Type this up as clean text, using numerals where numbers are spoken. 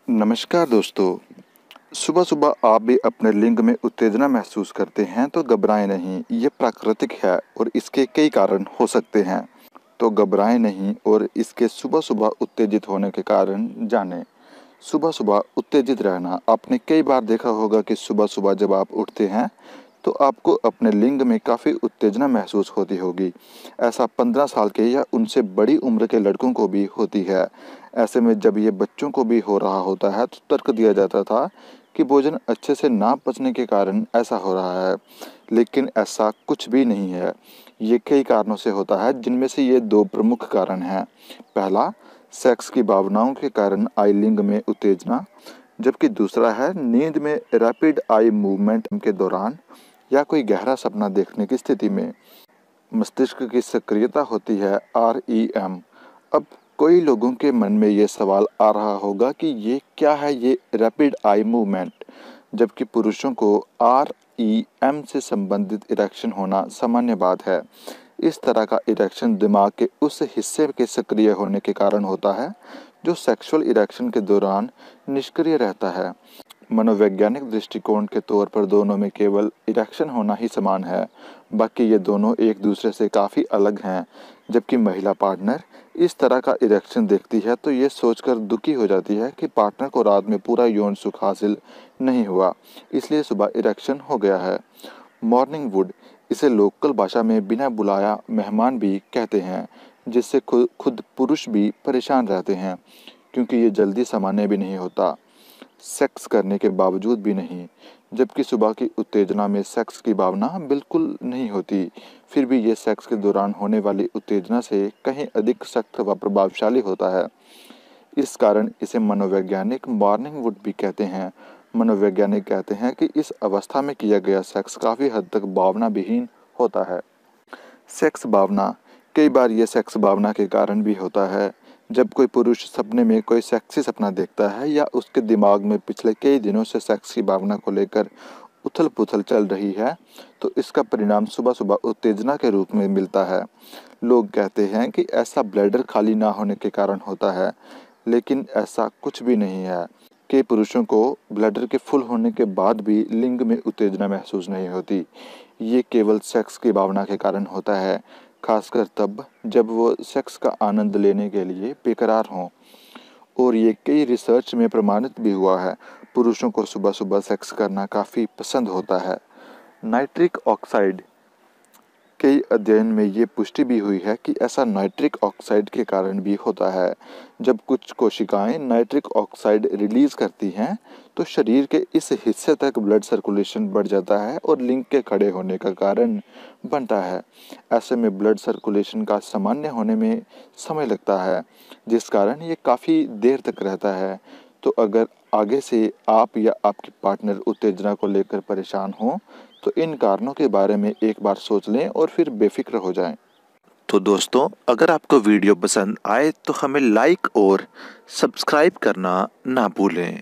नमस्कार दोस्तों। सुबह सुबह आप भी अपने लिंग में उत्तेजना महसूस करते हैं तो घबराएं नहीं, ये प्राकृतिक है और इसके कई कारण हो सकते हैं। तो घबराएं नहीं और इसके सुबह सुबह उत्तेजित होने के कारण जानें। सुबह सुबह उत्तेजित रहना, आपने कई बार देखा होगा कि सुबह सुबह जब आप उठते हैं तो आपको अपने लिंग में काफ़ी उत्तेजना महसूस होती होगी। ऐसा 15 साल के या उनसे बड़ी उम्र के लड़कों को भी होती है। ऐसे में जब ये बच्चों को भी हो रहा होता है तो तर्क दिया जाता था कि भोजन अच्छे से ना पचने के कारण ऐसा हो रहा है, लेकिन ऐसा कुछ भी नहीं है। ये कई कारणों से होता है, जिनमें से ये दो प्रमुख कारण हैं। पहला, सेक्स की भावनाओं के कारण आई लिंग में उत्तेजना, जबकि दूसरा है नींद में रैपिड आई मूवमेंट के दौरान या कोई गहरा सपना देखने की स्थिति में मस्तिष्क की सक्रियता होती है, REM। अब कई लोगों के मन में ये सवाल आ रहा होगा कि ये क्या है, ये रैपिड आई मूवमेंट, जबकि पुरुषों को REM से संबंधित इरेक्शन होना सामान्य बात है। इस तरह का इरेक्शन दिमाग के उस हिस्से के सक्रिय होने के कारण होता है जो सेक्सुअल इरेक्शन के दौरान निष्क्रिय रहता है। मनोवैज्ञानिक दृष्टिकोण के तौर पर दोनों में केवल इरेक्शन होना ही समान है, बाकी ये दोनों एक दूसरे से काफ़ी अलग हैं। जबकि महिला पार्टनर इस तरह का इरेक्शन देखती है तो ये सोचकर दुखी हो जाती है कि पार्टनर को रात में पूरा यौन सुख हासिल नहीं हुआ, इसलिए सुबह इरेक्शन हो गया है। मॉर्निंग वुड, इसे लोकल भाषा में बिना बुलाया मेहमान भी कहते हैं, जिससे खुद पुरुष भी परेशान रहते हैं क्योंकि ये जल्दी सामान्य भी नहीं होता, सेक्स करने के बावजूद भी नहीं। जबकि सुबह की उत्तेजना में सेक्स की भावना बिल्कुल नहीं होती, फिर भी ये सेक्स के दौरान होने वाली उत्तेजना से कहीं अधिक सख्त व प्रभावशाली होता है। इस कारण इसे मनोवैज्ञानिक मॉर्निंग वुड भी कहते हैं। मनोवैज्ञानिक कहते हैं कि इस अवस्था में किया गया सेक्स काफ़ी हद तक भावना विहीन होता है। सेक्स भावना, कई बार ये सेक्स भावना के कारण भी होता है। जब कोई पुरुष सपने में कोई सेक्सी सपना देखता है या उसके दिमाग में पिछले कई दिनों से सेक्स की भावना को लेकर उथल पुथल चल रही है तो इसका परिणाम सुबह सुबह उत्तेजना के रूप में मिलता है। लोग कहते हैं कि ऐसा ब्लैडर खाली ना होने के कारण होता है, लेकिन ऐसा कुछ भी नहीं है। कई पुरुषों को ब्लैडर के फुल होने के बाद भी लिंग में उत्तेजना महसूस नहीं होती। ये केवल सेक्स की भावना के कारण होता है, खासकर तब जब वो सेक्स का आनंद लेने के लिए बेकरार हों। और ये कई रिसर्च में प्रमाणित भी हुआ है। पुरुषों को सुबह सुबह सेक्स करना काफ़ी पसंद होता है। नाइट्रिक ऑक्साइड, कई अध्ययन में ये पुष्टि भी हुई है कि ऐसा नाइट्रिक ऑक्साइड के कारण भी होता है। जब कुछ कोशिकाएं नाइट्रिक ऑक्साइड रिलीज करती हैं तो शरीर के इस हिस्से तक ब्लड सर्कुलेशन बढ़ जाता है और लिंग के खड़े होने का कारण बनता है। ऐसे में ब्लड सर्कुलेशन का सामान्य होने में समय लगता है, जिस कारण ये काफ़ी देर तक रहता है। तो अगर आगे से आप या आपकी पार्टनर उत्तेजना को लेकर परेशान हो तो इन कारणों के बारे में एक बार सोच लें और फिर बेफिक्र हो जाएं। तो दोस्तों, अगर आपको वीडियो पसंद आए तो हमें लाइक और सब्सक्राइब करना ना भूलें।